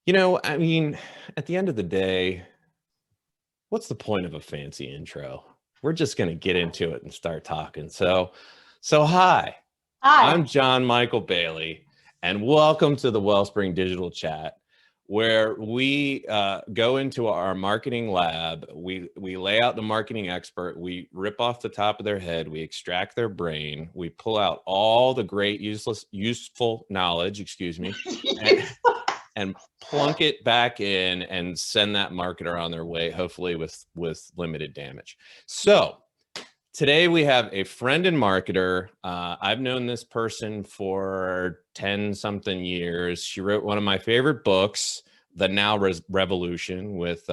I mean, at the end of the day, what's the point of a fancy intro? We're just going to get into it and start talking. So hi, Hi. I'm John Michael Bailey, and welcome to the Wellspring Digital Chat, where we go into our marketing lab. We lay out the marketing expert. We rip off the top of their head. We extract their brain. We pull out all the great, useful knowledge, and plunk it back in and send that marketer on their way, hopefully with limited damage. So today we have a friend and marketer. I've known this person for 10 something years. She wrote one of my favorite books, The Now Revolution, with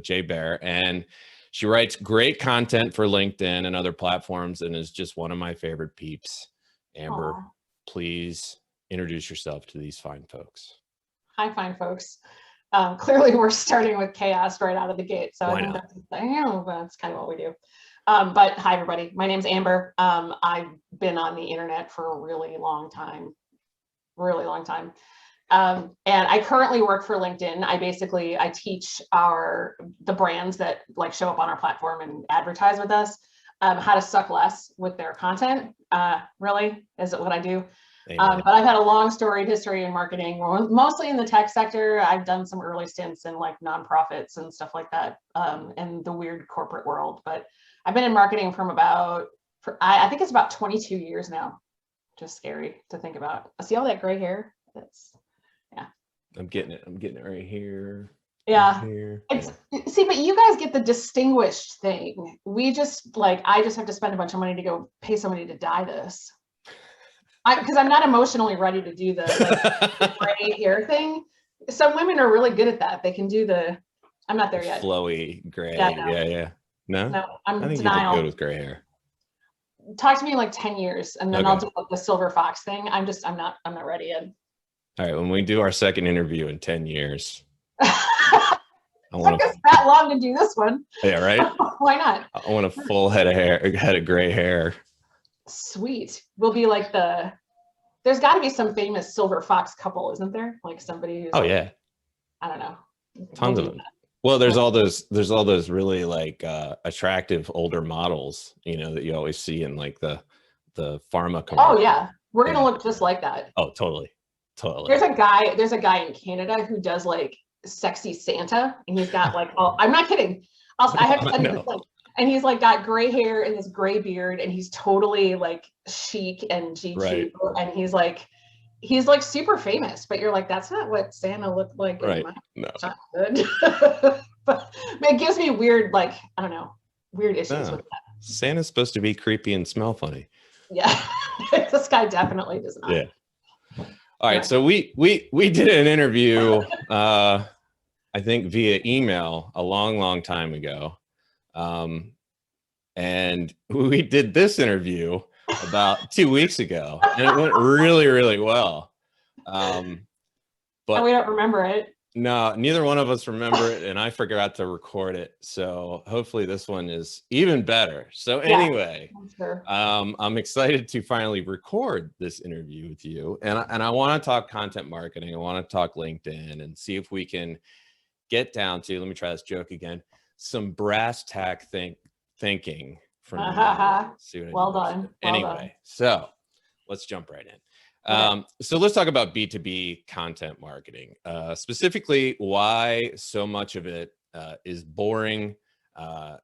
Jay Baer, and she writes great content for LinkedIn and other platforms, and is just one of my favorite peeps. Amber, please introduce yourself to these fine folks. Hi, fine folks. Clearly, we're starting with chaos right out of the gate. So Why I think not? that's kind of what we do. But hi, everybody. My name's Amber. I've been on the internet for a really long time. And I currently work for LinkedIn. I teach the brands that show up on our platform and advertise with us how to suck less with their content. Really, is it what I do? But I've had a long storied history in marketing, mostly in the tech sector. I've done some early stints in nonprofits and stuff like that, and the weird corporate world. But I've been in marketing I think it's about 22 years now. Just scary to think about. See all that gray hair? I'm getting it right here. Yeah. Right here. See, but you guys get the distinguished thing. I just have to spend a bunch of money to go pay somebody to dye this. Because I'm not emotionally ready to do the gray hair thing. Some women are really good at that. They can do I'm not there yet. Flowy gray. Yeah. No, I'm I think denial. you look good with gray hair. Talk to me in 10 years, and then I'll do the silver fox thing. I'm not ready yet. All right, when we do our second interview in 10 years. It took us that long to do this one. Yeah, right? Why not? I want a full head of gray hair. Sweet. We'll be there's got to be some famous silver fox couple, isn't there? Somebody who's yeah. I don't know. Tons of them. Well, there's all those really attractive older models, that you always see in the pharma commercials. Oh yeah. We're going to look just like that. Oh, totally. There's a guy in Canada who does sexy Santa, and he's got I'm not kidding. I have to send you this. And he's got gray hair and this gray beard, and he's totally chic and GQ, right. And he's super famous, but you're that's not what Santa looked like. Right. No. It's not good. But it gives me weird, I don't know, weird issues with that. Santa's supposed to be creepy and smell funny. Yeah. This guy definitely does not. Yeah. All right. So we did an interview, I think via email a long time ago. And we did this interview about 2 weeks ago, and it went really well. But we don't remember it. No, neither one of us remember it, and I forgot to record it. So hopefully this one is even better. So anyway, sure. I'm excited to finally record this interview with you, and I want to talk content marketing. I want to talk LinkedIn and see if we can get down to, let me try this joke again, some brass tack thinking from you. Well done. Anyway, so let's jump right in. So let's talk about B2B content marketing, specifically why so much of it is boring, well,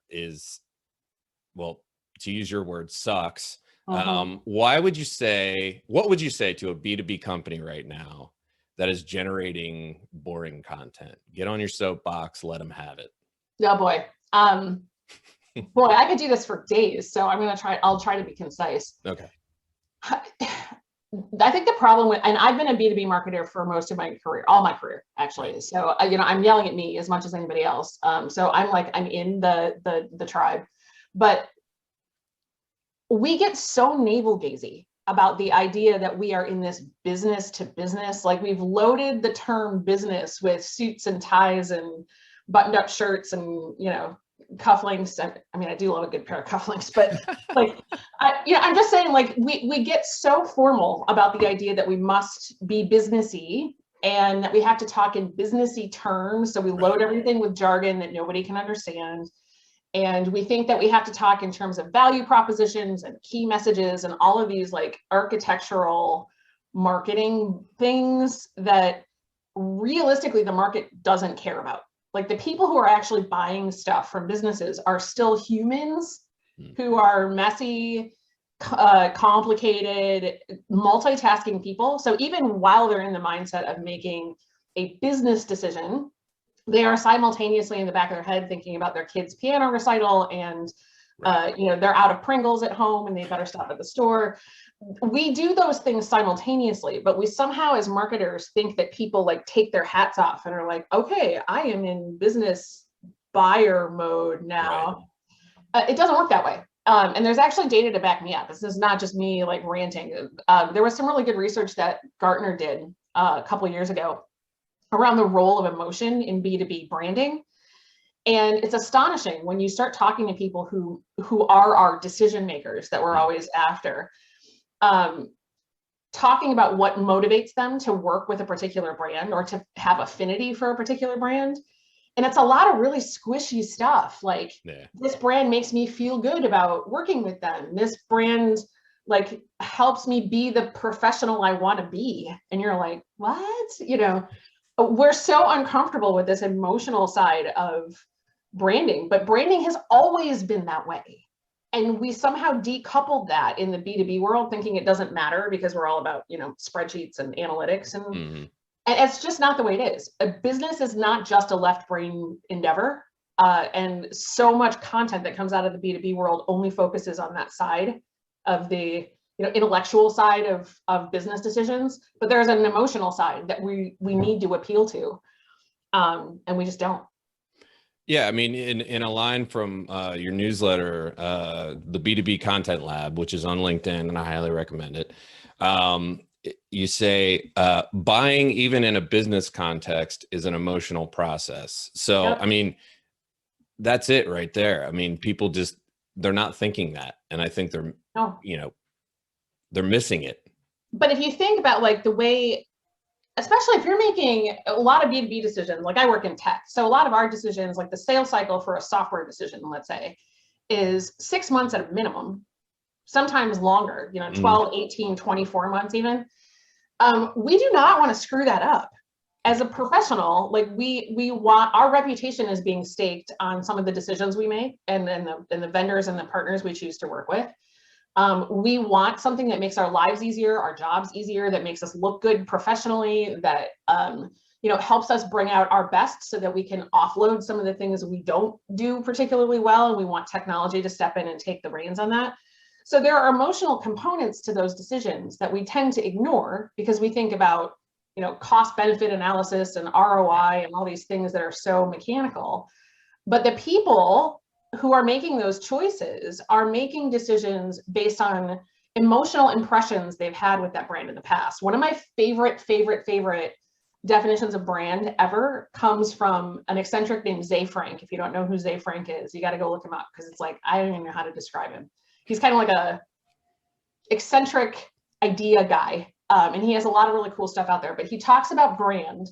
to use your word, sucks. What would you say to a B2B company right now that is generating boring content? Get on your soapbox, let them have it. Oh boy. Boy, I could do this for days, so I'll try to be concise. Okay. I think the problem and I've been a B2B marketer for most of my career, all my career, actually. So, I'm yelling at me as much as anybody else. So I'm in the tribe, but we get so navel gazing about the idea that we are in this business to business. We've loaded the term business with suits and ties and buttoned up shirts and, cufflinks. I do love a good pair of cufflinks, but I'm just saying we get so formal about the idea that we must be businessy and that we have to talk in businessy terms. So we load everything with jargon that nobody can understand. And we think that we have to talk in terms of value propositions and key messages and all of these like architectural marketing things that realistically the market doesn't care about. Like the people who are actually buying stuff from businesses are still humans who are messy, complicated, multitasking people. So even while they're in the mindset of making a business decision, they are simultaneously in the back of their head thinking about their kids' piano recital and you know, they're out of Pringles at home and they better stop at the store. We do those things simultaneously, but we somehow as marketers think that people like take their hats off and are like, okay, I am in business buyer mode now. It doesn't work that way. And there's actually data to back me up. This is not just me like ranting. There was some really good research that Gartner did a couple of years ago around the role of emotion in B2B branding. And it's astonishing when you start talking to people who are our decision makers that we're always after, talking about what motivates them to work with a particular brand or to have affinity for a particular brand. And it's a lot of really squishy stuff. Like this brand makes me feel good about working with them. This brand like helps me be the professional I want to be. And you're like, what? You know, we're so uncomfortable with this emotional side of branding, but branding has always been that way. And we somehow decoupled that in the B2B world, thinking it doesn't matter because we're all about, you know, spreadsheets and analytics. And it's just not the way it is. A business is not just a left brain endeavor. And so much content that comes out of the B2B world only focuses on that side of the, you know, intellectual side of business decisions, but there's an emotional side that we need to appeal to. And we just don't. Yeah, I mean, in a line from your newsletter, the B2B Content Lab, which is on LinkedIn, and I highly recommend it. You say buying, even in a business context, is an emotional process. So, I mean, that's it right there. I mean, people just, they're not thinking that. And I think they're, you know, they're missing it. But if you think about like the way, especially if you're making a lot of B2B decisions, like I work in tech. So a lot of our decisions, like the sales cycle for a software decision, let's say, is 6 months at a minimum, sometimes longer, you know, 12, 18, 24 months even. We do not want to screw that up. As a professional, like we want, our reputation is being staked on some of the decisions we make and the vendors and the partners we choose to work with. We want something that makes our lives easier, our jobs easier, that makes us look good professionally, that you know, helps us bring out our best so that we can offload some of the things we don't do particularly well, and we want technology to step in and take the reins on that. So there are emotional components to those decisions that we tend to ignore because we think about, you know, cost benefit analysis and ROI and all these things that are so mechanical. But the people who are making those choices are making decisions based on emotional impressions they've had with that brand in the past. One of my favorite definitions of brand ever comes from an eccentric named Zay Frank. If you don't know who Zay Frank is, you got to go look him up because it's like, I don't even know how to describe him. He's kind of like a eccentric idea guy. And he has a lot of really cool stuff out there, but he talks about brand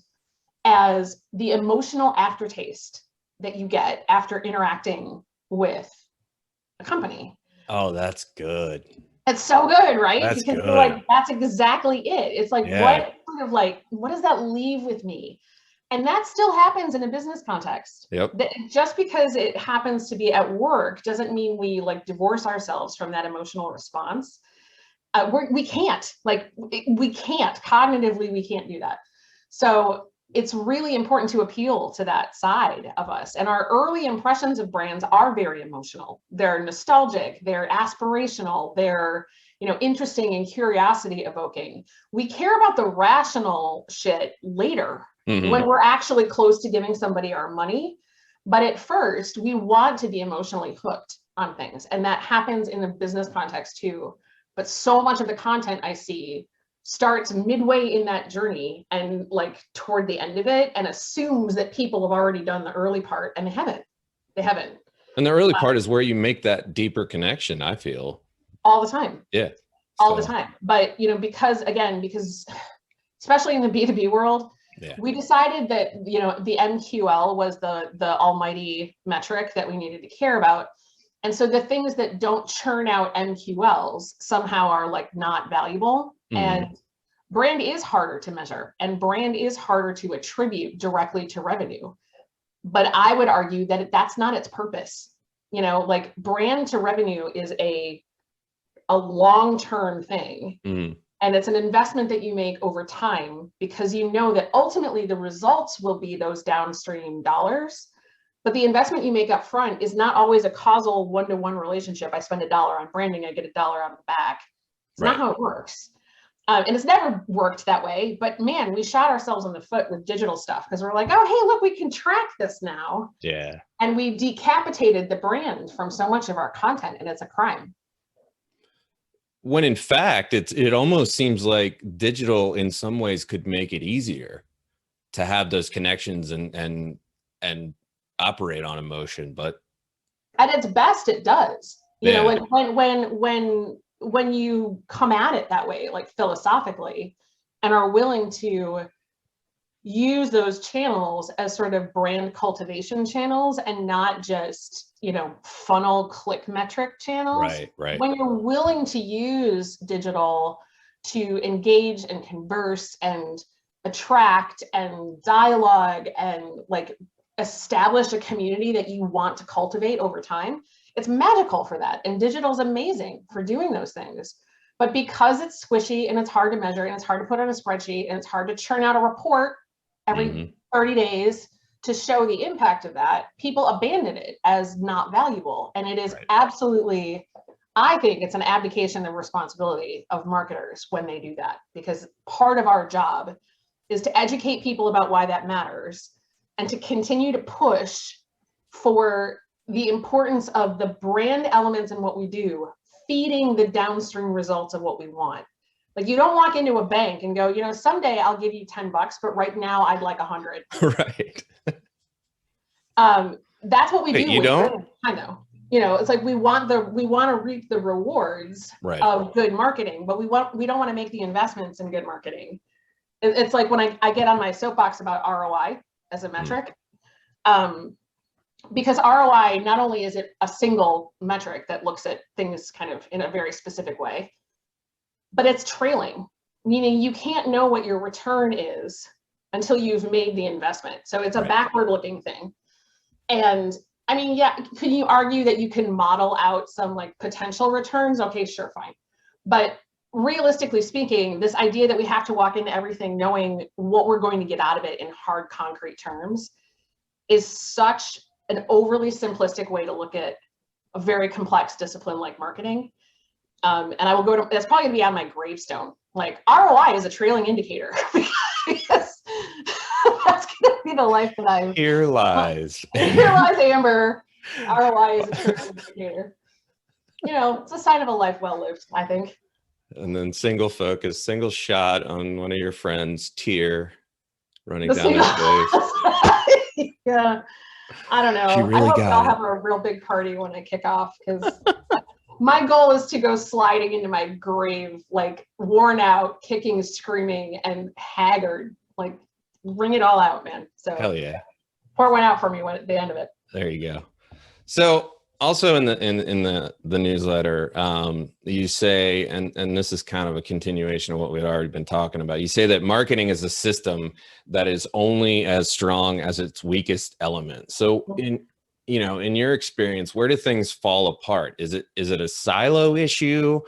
as the emotional aftertaste that you get after interacting with a company. Oh, that's good. It's so good, right? That's because good. like that's exactly it. It's like what does that leave with me? And that still happens in a business context. Yep. Just because it happens to be at work doesn't mean we like divorce ourselves from that emotional response. We can't, cognitively, we can't do that. So it's really important to appeal to that side of us. And our early impressions of brands are very emotional. They're nostalgic, they're aspirational, they're, you know, interesting and curiosity evoking. We care about the rational shit later when we're actually close to giving somebody our money. But at first, we want to be emotionally hooked on things. And that happens in a business context too. But so much of the content I see starts midway in that journey and like toward the end of it and assumes that people have already done the early part, and they haven't. And the early part is where you make that deeper connection, I feel. All the time. Yeah. All the time. But, you know, because especially in the B2B world, Yeah. We decided that, you know, the MQL was the almighty metric that we needed to care about. And so the things that don't churn out MQLs somehow are like not valuable. And brand is harder to measure, and brand is harder to attribute directly to revenue. But I would argue that that's not its purpose. You know, like brand to revenue is a long-term thing. And it's an investment that you make over time, because you know that ultimately the results will be those downstream dollars. But the investment you make up front is not always a causal one-to-one relationship. I spend $1 on branding, I get $1 on the back. It's not how it works. And it's never worked that way. But man, we shot ourselves in the foot with digital stuff, because we're like, oh, hey, look, we can track this now. Yeah. And we decapitated the brand from so much of our content, and it's a crime. When in fact, it almost seems like digital in some ways could make it easier to have those connections and operate on emotion. But at its best, it does. You know, when you come at it that way, like philosophically, and are willing to use those channels as sort of brand cultivation channels and not just, you know, funnel click metric channels. Right. When you're willing to use digital to engage and converse and attract and dialogue and like establish a community that you want to cultivate over time, it's magical for that. And digital is amazing for doing those things. But because it's squishy and it's hard to measure and it's hard to put on a spreadsheet and it's hard to churn out a report every 30 days to show the impact of that, people abandon it as not valuable. And it is absolutely, I think it's an abdication of responsibility of marketers when they do that, because part of our job is to educate people about why that matters and to continue to push for the importance of the brand elements in what we do, feeding the downstream results of what we want. Like, you don't walk into a bank and go, you know, someday I'll give you $10, but right now I'd like 100. Right. That's what we do. You don't? I know. You know, it's like we want to reap the rewards of good marketing, but we don't want to make the investments in good marketing. It's like when I get on my soapbox about ROI as a metric, because ROI, not only is it a single metric that looks at things kind of in a very specific way, but it's trailing, meaning you can't know what your return is until you've made the investment. So it's a backward looking thing. And I mean, yeah, could you argue that you can model out some like potential returns? Okay, sure, fine. But realistically speaking, this idea that we have to walk into everything knowing what we're going to get out of it in hard, concrete terms is such an overly simplistic way to look at a very complex discipline like marketing. And I will that's probably gonna be on my gravestone. Like, ROI is a trailing indicator, because that's gonna be the life that I've. Here lies. Here lies Amber. ROI is a trailing indicator. You know, it's a sign of a life well lived, I think. And then single focus, single shot on one of your friends' tear running down their face. Yeah, I don't know. I hope I'll have a real big party when I kick off, because my goal is to go sliding into my grave, like worn out, kicking, screaming, and haggard. Like, bring it all out, man. So hell yeah, pour one out for me at the end of it. There you go. So also in the newsletter, you say, and this is kind of a continuation of what we've already been talking about. You say that marketing is a system that is only as strong as its weakest element. So in your experience, where do things fall apart? Is it a silo issue,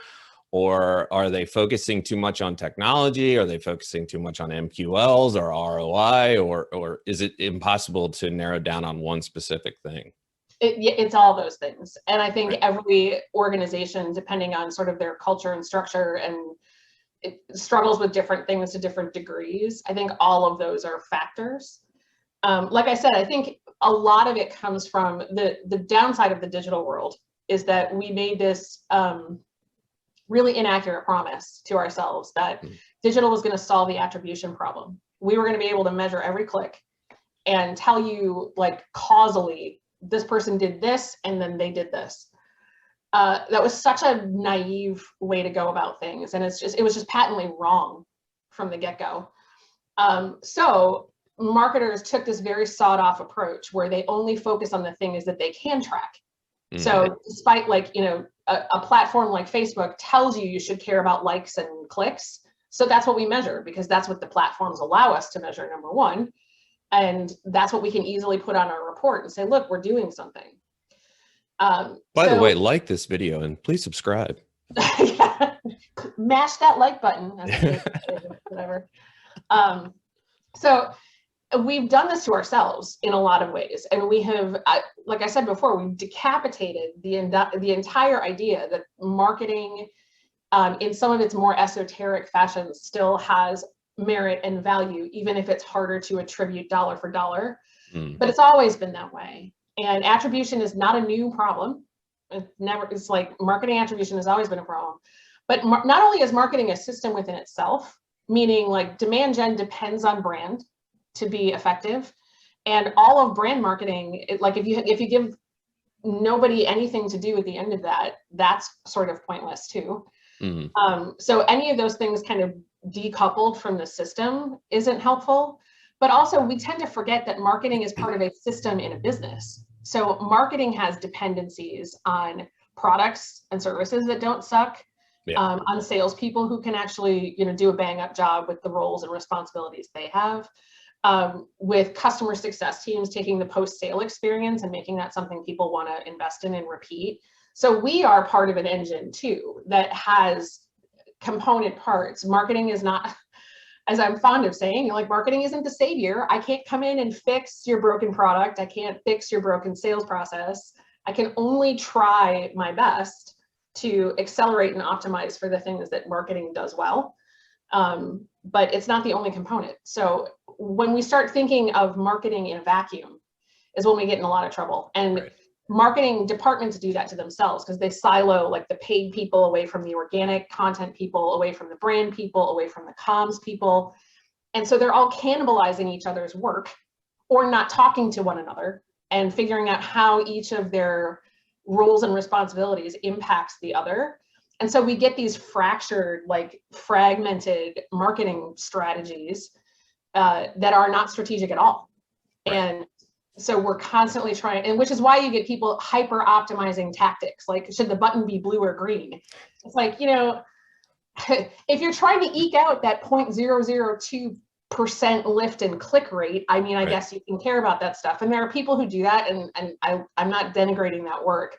or are they focusing too much on technology? Are they focusing too much on MQLs or ROI, or is it impossible to narrow down on one specific thing? It's all those things. And I think every organization, depending on sort of their culture and structure, and it struggles with different things to different degrees. I think all of those are factors. Like I said, I think a lot of it comes from the downside of the digital world is that we made this really inaccurate promise to ourselves that digital was going to solve the attribution problem. We were going to be able to measure every click and tell you, like, causally, this person did this and then they did this. That was such a naive way to go about things, and it was just patently wrong from the get-go. So marketers took this very sawed-off approach where they only focus on the things that they can track. So despite like, a platform like Facebook tells you should care about likes and clicks. So that's what we measure, because that's what the platforms allow us to measure, number one. And that's what we can easily put on our report and say, look, we're doing something. By the way, like this video and please subscribe. Yeah, mash that like button. Whatever. So we've done this to ourselves in a lot of ways. And we have, like I said before, we've decapitated the entire idea that marketing in some of its more esoteric fashions still has merit and value, even if it's harder to attribute dollar for dollar. But it's always been that way. And attribution is not a new problem. It's like marketing attribution has always been a problem. But not only is marketing a system within itself, meaning like demand gen depends on brand to be effective. And all of brand marketing, like if you give nobody anything to do at the end of that, that's sort of pointless too. So any of those things kind of decoupled from the system isn't helpful. But also we tend to forget that marketing is part of a system in a business. So marketing has dependencies on products and services that don't suck, on salespeople who can actually, do a bang up job with the roles and responsibilities they have, with customer success teams taking the post-sale experience and making that something people want to invest in and repeat. So we are part of an engine too that has component parts. Marketing is not, as I'm fond of saying, like marketing isn't the savior. I can't come in and fix your broken product. I can't fix your broken sales process. I can only try my best to accelerate and optimize for the things that marketing does well. But it's not the only component. So when we start thinking of marketing in a vacuum is when we get in a lot of trouble. And marketing departments do that to themselves because they silo like the paid people away from the organic content people, away from the brand people, away from the comms people. And so they're all cannibalizing each other's work or not talking to one another and figuring out how each of their roles and responsibilities impacts the other. And so we get these fractured, like fragmented marketing strategies that are not strategic at all. And so we're constantly trying, and which is why you get people hyper optimizing tactics. Like, should the button be blue or green? It's like, if you're trying to eke out that 0.002% lift in click rate, I mean, I guess you can care about that stuff. And there are people who do that, and I'm not denigrating that work.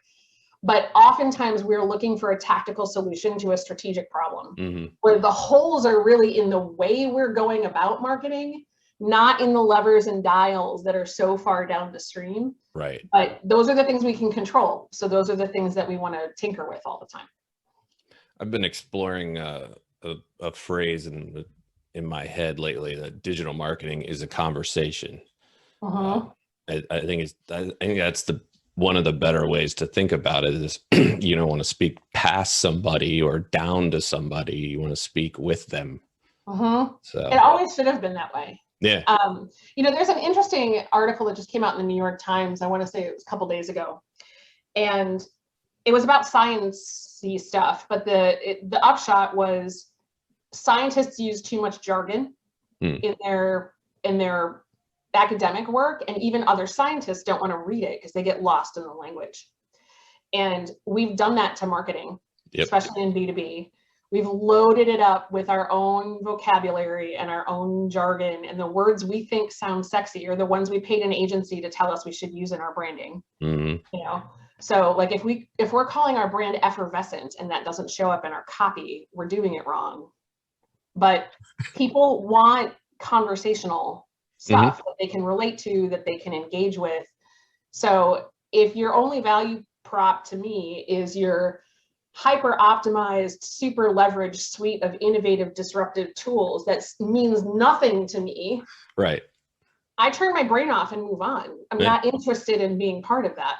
But oftentimes we're looking for a tactical solution to a strategic problem, where the holes are really in the way we're going about marketing, not in the levers and dials that are so far down the stream. But those are the things we can control. So those are the things that we want to tinker with all the time. I've been exploring a phrase in my head lately, that digital marketing is a conversation. I think that's one of the better ways to think about it is you don't want to speak past somebody or down to somebody. You want to speak with them. So it always should have been that way. Yeah. There's an interesting article that just came out in the New York Times. I want to say it was a couple days ago, and it was about science-y stuff. But the upshot was scientists use too much jargon in their academic work, and even other scientists don't want to read it because they get lost in the language. And we've done that to marketing, especially in B2B. We've loaded it up with our own vocabulary and our own jargon, and the words we think sound sexy are the ones we paid an agency to tell us we should use in our branding. So like if we're calling our brand effervescent and that doesn't show up in our copy, we're doing it wrong. But people want conversational stuff that they can relate to, that they can engage with. So if your only value prop to me is your hyper optimized, super leveraged suite of innovative, disruptive tools, that means nothing to me. I turn my brain off and move on. I'm not interested in being part of that.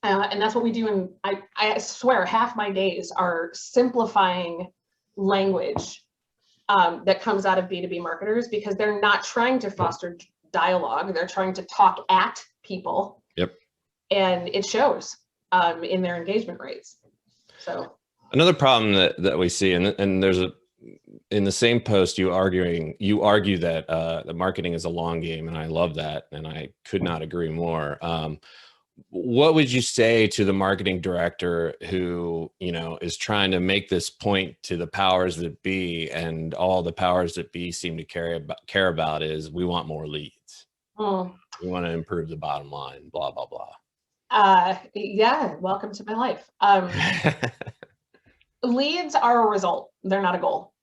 And that's what we do. And I swear half my days are simplifying language that comes out of B2B marketers, because they're not trying to foster dialogue. They're trying to talk at people. And it shows in their engagement rates. So another problem that we see, and there's in the same post, you argue that the marketing is a long game, and I love that, and I could not agree more. What would you say to the marketing director who, is trying to make this point to the powers that be, and all the powers that be seem to care about is, we want more leads. We want to improve the bottom line, blah, blah, blah. Yeah, welcome to my life. Leads are a result. They're not a goal.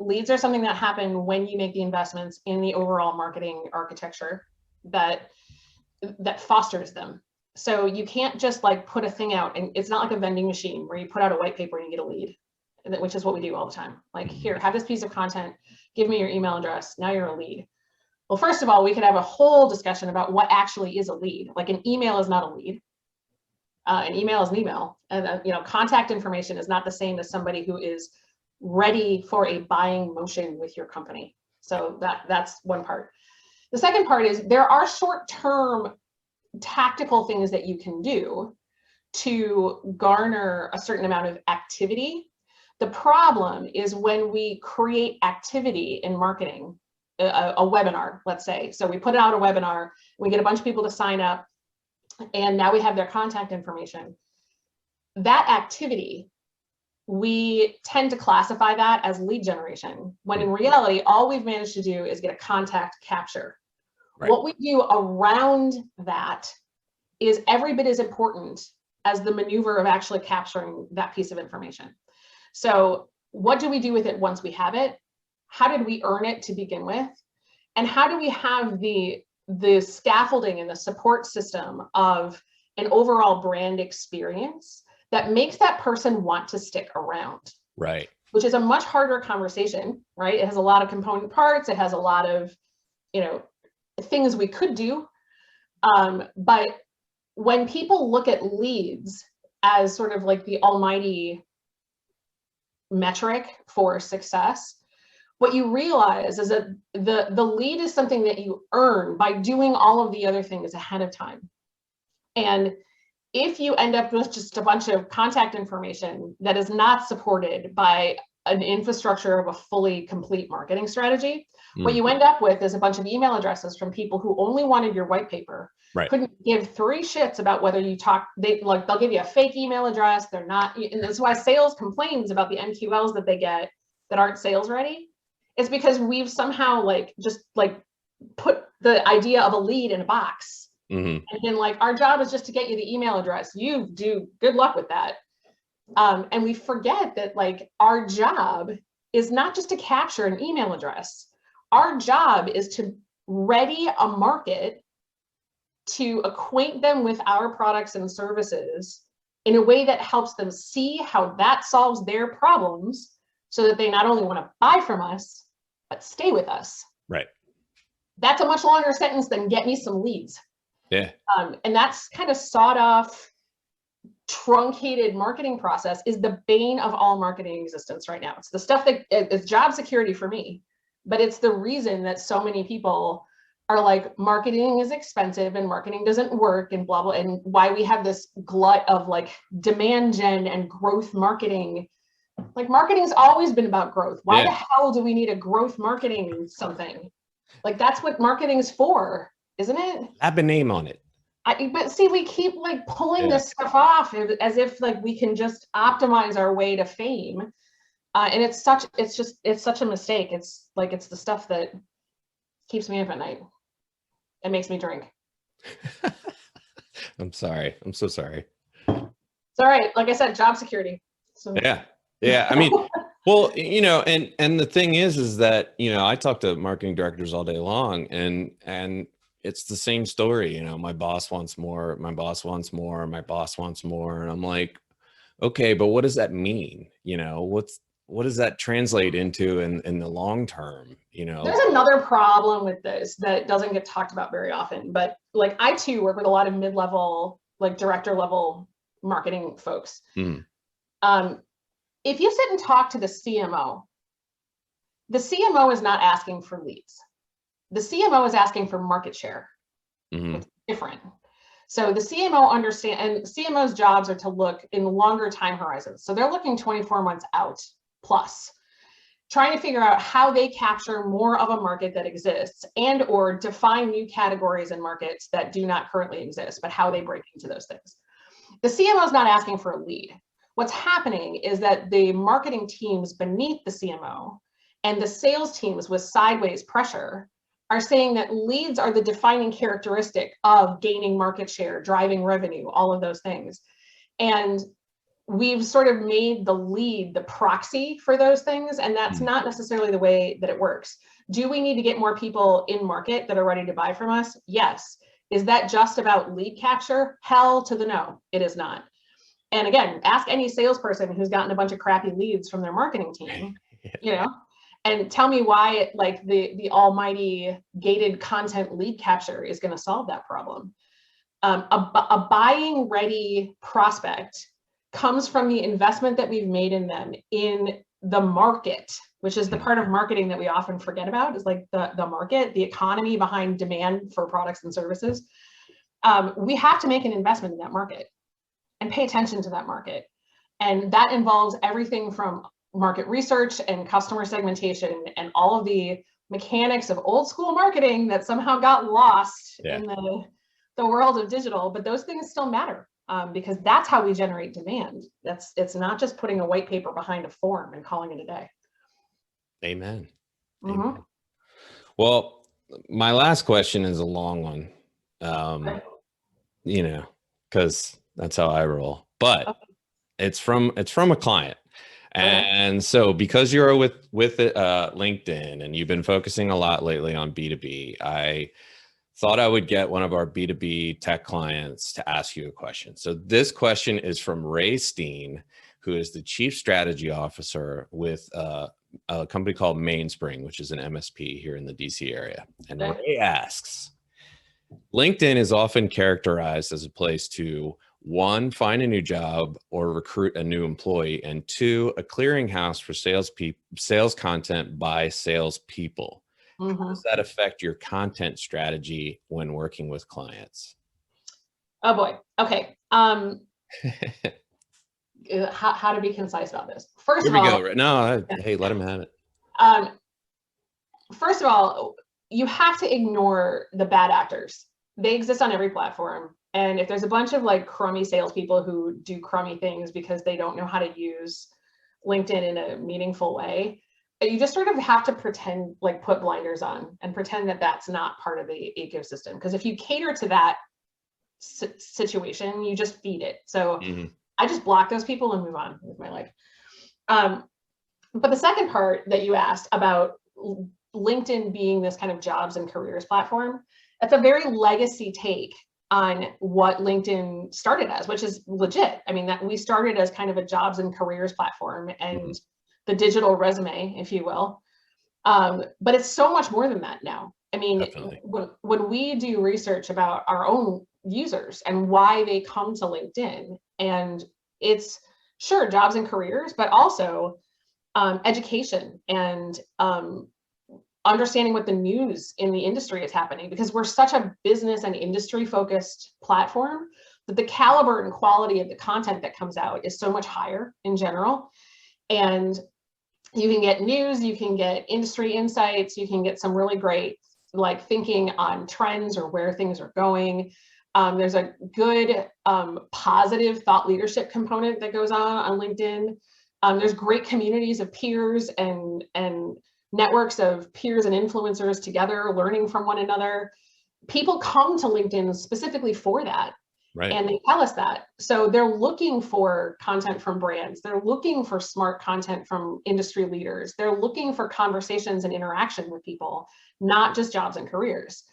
Leads are something that happen when you make the investments in the overall marketing architecture that fosters them. So you can't just like put a thing out, and it's not like a vending machine where you put out a white paper and you get a lead, which is what we do all the time. Like, here, have this piece of content, give me your email address, now you're a lead. Well, first of all, we could have a whole discussion about what actually is a lead. Like, an email is not a lead. An email is an email, and contact information is not the same as somebody who is ready for a buying motion with your company. So that's one part. The second part is, there are short-term tactical things that you can do to garner a certain amount of activity. The problem is when we create activity in marketing, a webinar, let's say. So we put out a webinar, we get a bunch of people to sign up, and now we have their contact information. That activity, we tend to classify that as lead generation, when in reality, all we've managed to do is get a contact capture. Right. What we do around that is every bit as important as the maneuver of actually capturing that piece of information. So what do we do with it once we have it? How did we earn it to begin with? And how do we have the scaffolding and the support system of an overall brand experience that makes that person want to stick around? Right. Which is a much harder conversation, right? It has a lot of component parts. It has a lot of, things we could do. But when people look at leads as sort of like the almighty metric for success, what you realize is that the lead is something that you earn by doing all of the other things ahead of time. And if you end up with just a bunch of contact information that is not supported by an infrastructure of a fully complete marketing strategy, what you end up with is a bunch of email addresses from people who only wanted your white paper, right. Couldn't give three shits about whether you talk. They'll give you a fake email address. They're not, and that's why sales complains about the MQLs that they get that aren't sales ready. It's because we've somehow just put the idea of a lead in a box, and then our job is just to get you the email address. You do good luck with that. And we forget that our job is not just to capture an email address. Our job is to ready a market to acquaint them with our products and services in a way that helps them see how that solves their problems, so that they not only want to buy from us, but stay with us. Right. That's a much longer sentence than get me some leads. Yeah. And that's kind of sawed off, truncated marketing process is the bane of all marketing existence right now. It's the stuff that is job security for me, but it's the reason that so many people are like, marketing is expensive and marketing doesn't work and blah, blah, and why we have this glut of demand gen and growth marketing. Marketing's always been about growth. Why the hell do we need a growth marketing something? That's what marketing's for, isn't it? Have a name on it. But see, we keep pulling this stuff off as if we can just optimize our way to fame. And it's such a mistake. It's it's the stuff that keeps me up at night and makes me drink. I'm sorry. I'm so sorry. It's all right. Like I said, job security. So. Yeah. I mean, well, and the thing is that, I talk to marketing directors all day long, and it's the same story. My boss wants more, my boss wants more, my boss wants more. And I'm like, okay, but what does that mean? What does that translate into in the long term? There's another problem with this that doesn't get talked about very often, but I too work with a lot of mid-level, director level marketing folks. If you sit and talk to the CMO is not asking for leads. The CMO is asking for market share. It's different. So the CMO understand, and CMO's jobs are to look in longer time horizons. So they're looking 24 months out plus. trying to figure out how they capture more of a market that exists and or define new categories and markets that do not currently exist, but how they break into those things. The CMO is not asking for a lead. What's happening is that the marketing teams beneath the CMO and the sales teams with sideways pressure are saying that leads are the defining characteristic of gaining market share, driving revenue, all of those things. And we've sort of made the lead the proxy for those things, and that's not necessarily the way that it works. Do we need to get more people in market that are ready to buy from us? Yes. Is that just about lead capture? Hell to the no, it is not. And again, ask any salesperson who's gotten a bunch of crappy leads from their marketing team, you know, and tell me why like the almighty gated content lead capture is going to solve that problem. A buying ready prospect comes from the investment that we've made in them in the market, which is the part of marketing that we often forget about, is like the market, the economy behind demand for products and services. We have to make an investment in that market and pay attention to that market. And that involves everything from market research and customer segmentation and all of the mechanics of old school marketing that somehow got lost in the world of digital, but those things still matter. Because that's how we generate demand. It's not just putting a white paper behind a form and calling it a day. Amen. Amen. Well, my last question is a long one, you know, because that's how I roll. But it's from a client, and so because you're with LinkedIn and you've been focusing a lot lately on B2B, I thought I would get one of our B2B tech clients to ask you a question. So this question is from Ray Steen, who is the Chief Strategy Officer with a company called Mainspring, which is an MSP here in the DC area. And Ray asks, LinkedIn is often characterized as a place to, one, find a new job or recruit a new employee, and two, a clearinghouse for sales content by salespeople. How does that affect your content strategy when working with clients? Oh boy. Okay. How to be concise about this? First of all, No, hey, let him have it. First of all, you have to ignore the bad actors. They exist on every platform. And if there's a bunch of like crummy salespeople who do crummy things because they don't know how to use LinkedIn in a meaningful way, you just sort of have to pretend, like put blinders on and pretend that that's not part of the ecosystem. Because if you cater to that situation, you just feed it. So I just block those people and move on with my life. But the second part that you asked about LinkedIn being this kind of jobs and careers platform, that's a very legacy take on what LinkedIn started as, which is legit. I mean, that we started as kind of a jobs and careers platform and the digital resume, if you will. But it's so much more than that now. I mean, when we do research about our own users and why they come to LinkedIn, and it's sure jobs and careers, but also education and understanding what the news in the industry is happening, because we're such a business and industry focused platform that the caliber and quality of the content that comes out is so much higher in general. And you can get news, you can get industry insights, you can get some really great like thinking on trends or where things are going. There's a good positive thought leadership component that goes on LinkedIn. There's great communities of peers and networks of peers and influencers together learning from one another. People come to LinkedIn specifically for that. Right. And they tell us that. So they're looking for content from brands. They're looking for smart content from industry leaders. They're looking for conversations and interaction with people, not just jobs and careers.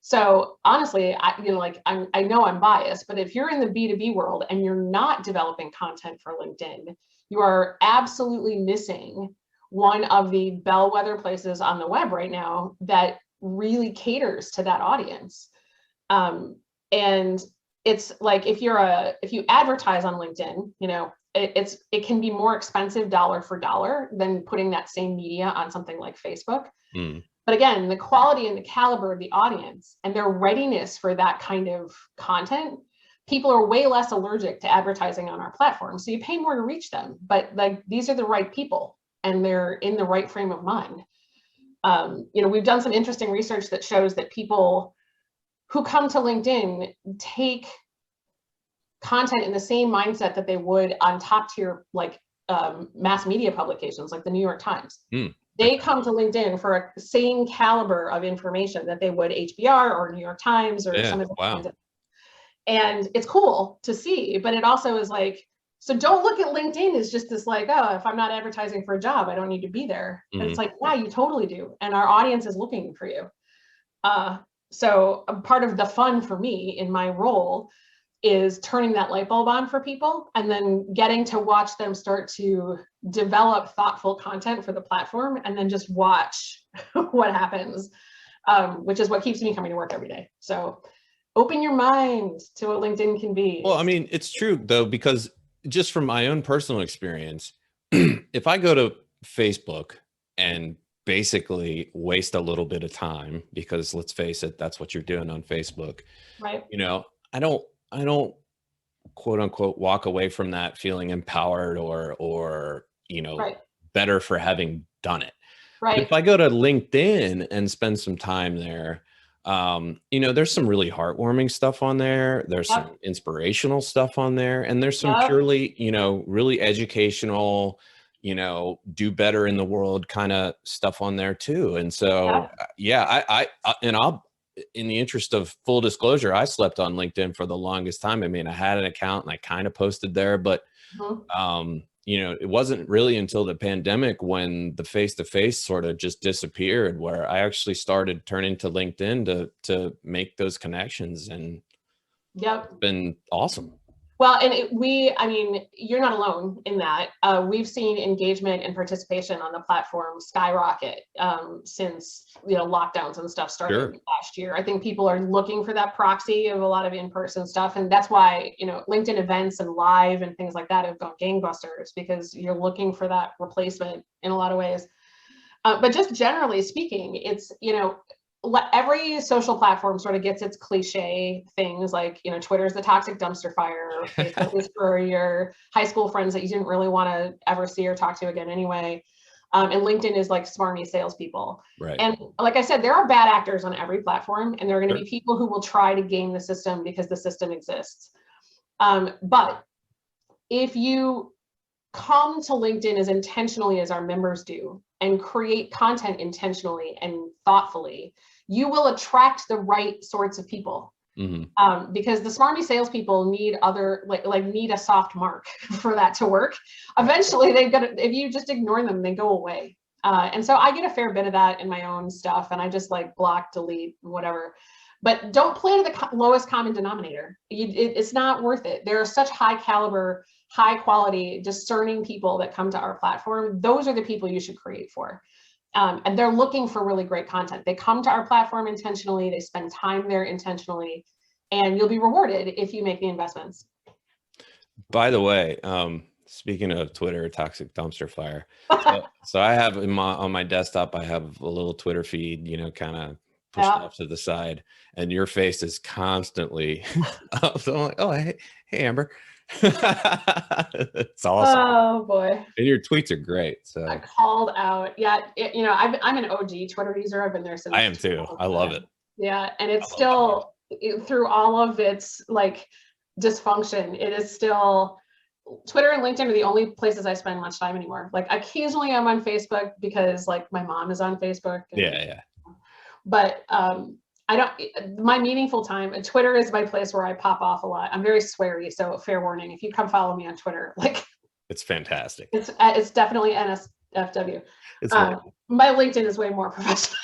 So honestly, I know I'm biased, but if you're in the B2B world and you're not developing content for LinkedIn, you are absolutely missing one of the bellwether places on the web right now that really caters to that audience. And it's like if you advertise on LinkedIn, you know, it can be more expensive dollar for dollar than putting that same media on something like Facebook. But again, the quality and the caliber of the audience and their readiness for that kind of content, people are way less allergic to advertising on our platform. So you pay more to reach them, but like these are the right people. and they're in the right frame of mind. We've done some interesting research that shows that people who come to LinkedIn take content in the same mindset that they would on top tier, like mass media publications, like the New York Times. They come to LinkedIn for a same caliber of information that they would HBR or New York Times or some of the kinds of, and it's cool to see, but it also is like, so don't look at LinkedIn as just this like, oh, if I'm not advertising for a job, I don't need to be there. And it's like, yeah, you totally do. And our audience is looking for you. So a part of the fun for me in my role is turning that light bulb on for people and then getting to watch them start to develop thoughtful content for the platform and then just watch what happens, which is what keeps me coming to work every day. So open your mind to what LinkedIn can be. Well, I mean, it's true though, because just from my own personal experience, if I go to Facebook and basically waste a little bit of time, because let's face it, that's what you're doing on Facebook, right? I don't quote unquote walk away from that feeling empowered or right. better for having done it. Right. But if I go to LinkedIn and spend some time there, there's some really heartwarming stuff on there. There's some inspirational stuff on there, and there's some purely, really educational, do better in the world kind of stuff on there too. And so, I'll, in the interest of full disclosure, I slept on LinkedIn for the longest time. I mean, I had an account and I kind of posted there, but, it wasn't really until the pandemic when the face-to-face sort of just disappeared, where I actually started turning to LinkedIn to make those connections, and it's been awesome. Well, and you're not alone in that. We've seen engagement and participation on the platform skyrocket since lockdowns and stuff started last year. I think people are looking for that proxy of a lot of in-person stuff, and that's why LinkedIn events and live and things like that have gone gangbusters, because you're looking for that replacement in a lot of ways. But just generally speaking, it's every social platform sort of gets its cliche things, like Twitter is the toxic dumpster fire, Facebook is for your high school friends that you didn't really want to ever see or talk to again anyway, and LinkedIn is like smarmy salespeople. Right. And like I said, there are bad actors on every platform, and there are going to be people who will try to game the system because the system exists. But if you come to LinkedIn as intentionally as our members do and create content intentionally and thoughtfully, you will attract the right sorts of people. Because the smarmy salespeople need need a soft mark for that to work. Eventually, if you just ignore them, they go away. And so I get a fair bit of that in my own stuff, and I just block, delete, whatever. But don't play to the lowest common denominator. It's not worth it. There are such high caliber, high quality, discerning people that come to our platform. Those are the people you should create for. And they're looking for really great content. They come to our platform intentionally, they spend time there intentionally, and you'll be rewarded if you make the investments. By the way, speaking of Twitter, toxic dumpster fire. So I have on my desktop, I have a little Twitter feed, kind of pushed off to the side, and your face is constantly up. So I'm like, oh, hey Amber. It's awesome. Oh boy. And your tweets are great. So I called out. Yeah. I'm an OG Twitter user. I've been there since. I am too. I love it. Yeah. And it's still, through all of its dysfunction, it is still, Twitter and LinkedIn are the only places I spend much time anymore. Occasionally I'm on Facebook because my mom is on Facebook. Yeah. But my meaningful time, Twitter is my place where I pop off a lot. I'm very sweary, so fair warning. If you come follow me on Twitter, it's fantastic. It's definitely NSFW. My LinkedIn is way more professional,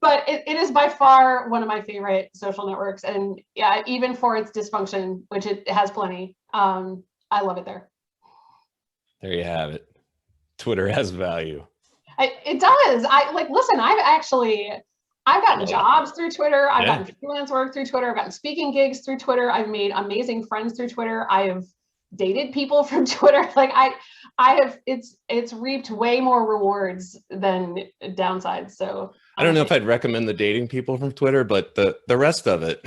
but it is by far one of my favorite social networks. And yeah, even for its dysfunction, which it has plenty, I love it there. There you have it. Twitter has value. It does. Listen, I've gotten jobs through Twitter. I've gotten freelance work through Twitter. I've gotten speaking gigs through Twitter. I've made amazing friends through Twitter. I have dated people from Twitter. It's reaped way more rewards than downsides. So I don't know if I'd recommend the dating people from Twitter, but the rest of it.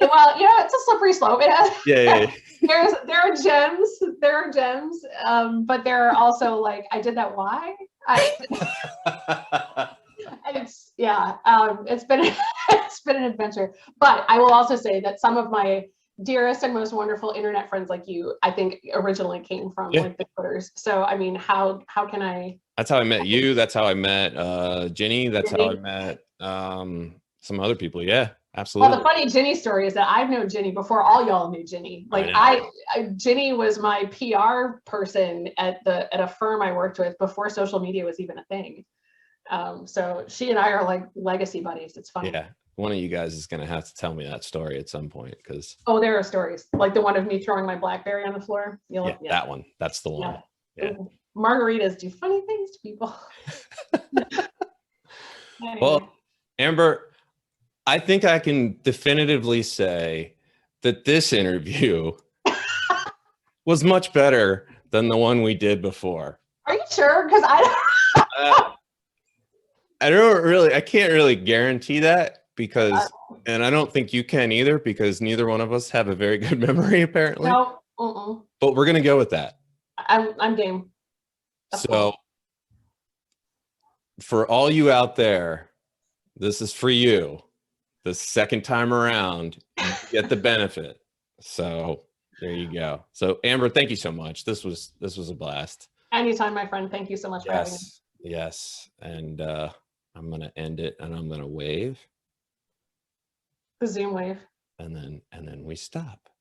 Well, it's a slippery slope. It has, Yeah. there are gems, but there are also like, I did that. Why? It's been it's been an adventure. But I will also say that some of my dearest and most wonderful internet friends like you, I think originally came from like the Twitters. So I mean, how can I? That's how I met you. That's how I met Ginny. That's how I met some other people. Yeah, absolutely. Well, the funny Ginny story is that I've known Ginny before all y'all knew Ginny. Like Ginny was my PR person at a firm I worked with before social media was even a thing. So she and I are like legacy buddies. It's funny. Yeah, one of you guys is gonna have to tell me that story at some point, because there are stories like the one of me throwing my BlackBerry on the floor. That one. That's the one. Yeah. Margaritas do funny things to people. Anyway. Well, Amber, I think I can definitively say that this interview was much better than the one we did before. Are you sure? Because I can't really guarantee that, because, and I don't think you can either, because neither one of us have a very good memory apparently. No. But we're gonna go with that. I'm game. So for all you out there, this is for you. The second time around, you get the benefit. So there you go. So Amber, thank you so much. This was a blast. Anytime, my friend. Thank you so much for having me. Yes. And I'm gonna end it, and I'm gonna wave. The Zoom wave. And then we stop.